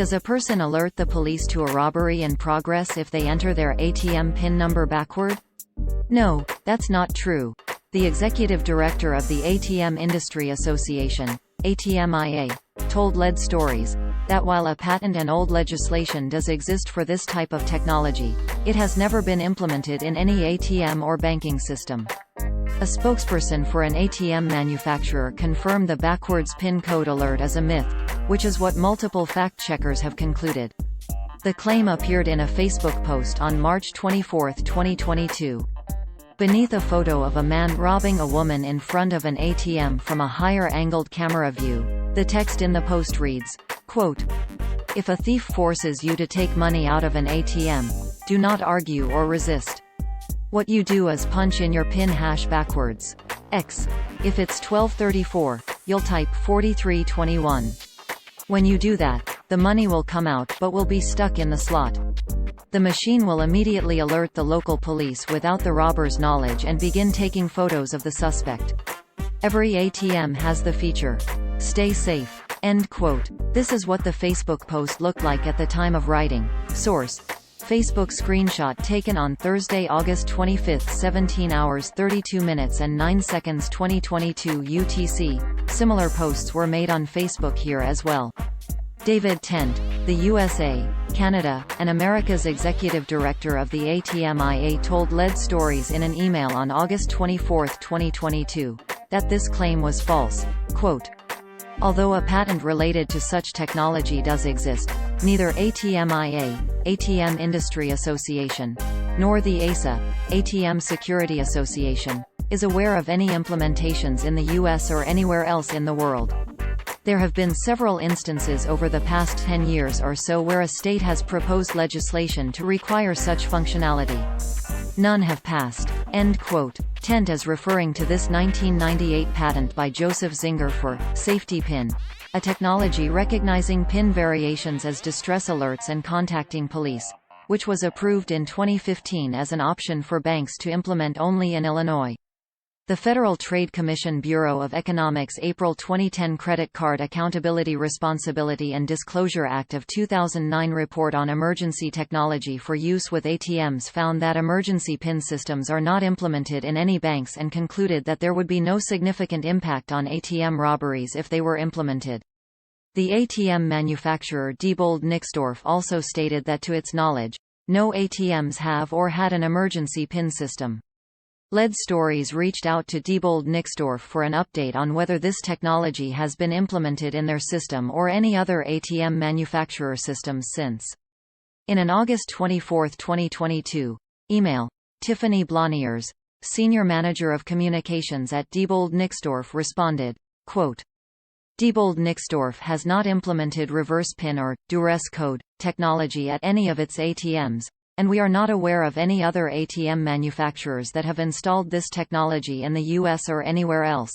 Does a person alert the police to a robbery in progress if they enter their ATM PIN number backward? No, that's not true. The executive director of the ATM Industry Association, ATMIA, told Lead Stories that while a patent and old legislation does exist for this type of technology, it has never been implemented in any ATM or banking system. A spokesperson for an ATM manufacturer confirmed the backwards PIN code alert is a myth, which is what multiple fact-checkers have concluded. The claim appeared in a Facebook post on March 24, 2022. Beneath a photo of a man robbing a woman in front of an ATM from a higher-angled camera view, the text in the post reads, quote, "If a thief forces you to take money out of an ATM, do not argue or resist. What you do is punch in your PIN hash backwards. X. If it's 1234, you'll type 4321. When you do that, the money will come out but will be stuck in the slot. The machine will immediately alert the local police without the robber's knowledge and begin taking photos of the suspect. Every ATM has the feature. Stay safe." End quote. This is what the Facebook post looked like at the time of writing. Source: Facebook screenshot taken on Thursday, August 25, 17 hours 32 minutes and 9 seconds 2022 UTC. Similar posts were made on Facebook here as well. David Tent, the USA, Canada, and America's executive director of the ATMIA told Lead Stories in an email on August 24, 2022, that this claim was false. Quote, "Although a patent related to such technology does exist, neither ATMIA, ATM Industry Association, nor the ASA, ATM Security Association, is aware of any implementations in the US or anywhere else in the world. There have been several instances over the past 10 years or so where a state has proposed legislation to require such functionality. None have passed." End quote. Tent is referring to this 1998 patent by Joseph Zinger for Safety PIN, a technology recognizing PIN variations as distress alerts and contacting police, which was approved in 2015 as an option for banks to implement only in Illinois. The Federal Trade Commission Bureau of Economics April 2010 Credit Card Accountability Responsibility and Disclosure Act of 2009 report on emergency technology for use with ATMs found that emergency PIN systems are not implemented in any banks and concluded that there would be no significant impact on ATM robberies if they were implemented. The ATM manufacturer Diebold Nixdorf also stated that to its knowledge, no ATMs have or had an emergency PIN system. Lead Stories reached out to Diebold Nixdorf for an update on whether this technology has been implemented in their system or any other ATM manufacturer systems since. In an August 24, 2022, email, Tiffany Bloniers, Senior Manager of Communications at Diebold Nixdorf responded, quote, "Diebold Nixdorf has not implemented reverse PIN or duress code technology at any of its ATMs, and we are not aware of any other ATM manufacturers that have installed this technology in the US or anywhere else."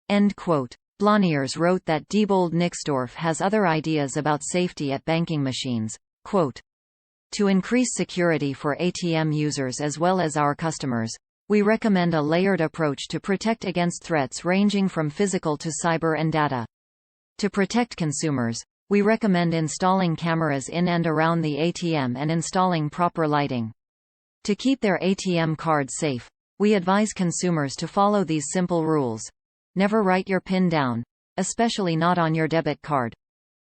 End quote. Bloniers wrote that Diebold Nixdorf has other ideas about safety at banking machines. Quote, "To increase security for ATM users as well as our customers, we recommend a layered approach to protect against threats ranging from physical to cyber and data. To protect consumers, we recommend installing cameras in and around the ATM and installing proper lighting. To keep their ATM cards safe, we advise consumers to follow these simple rules. Never write your PIN down, especially not on your debit card.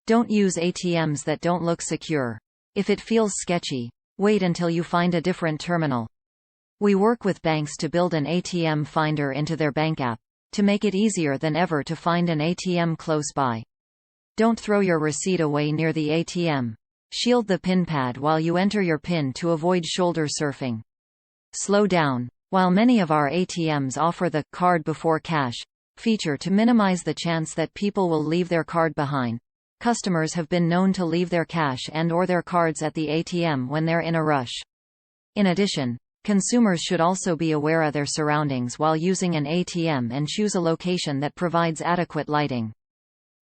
Don't use ATMs that don't look secure. If it feels sketchy, wait until you find a different terminal. We work with banks to build an ATM finder into their bank app, to make it easier than ever to find an ATM close by. Don't throw your receipt away near the ATM. Shield the PIN pad while you enter your PIN to avoid shoulder surfing. Slow down. While many of our ATMs offer the card before cash feature to minimize the chance that people will leave their card behind, customers have been known to leave their cash and/or their cards at the ATM when they're in a rush. In addition, consumers should also be aware of their surroundings while using an ATM and choose a location that provides adequate lighting.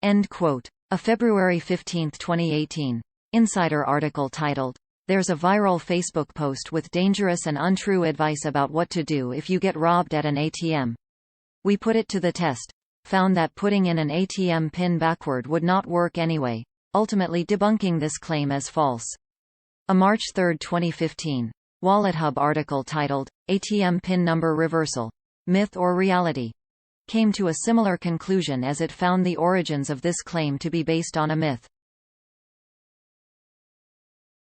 End quote. A February 15, 2018, Insider article titled, "There's a viral Facebook post with dangerous and untrue advice about what to do if you get robbed at an ATM. We put it to the test, found that putting in an ATM PIN backward would not work anyway, ultimately debunking this claim as false. A March 3, 2015, WalletHub article titled, ATM PIN Number Reversal: Myth or Reality? Came to a similar conclusion as it found the origins of this claim to be based on a myth.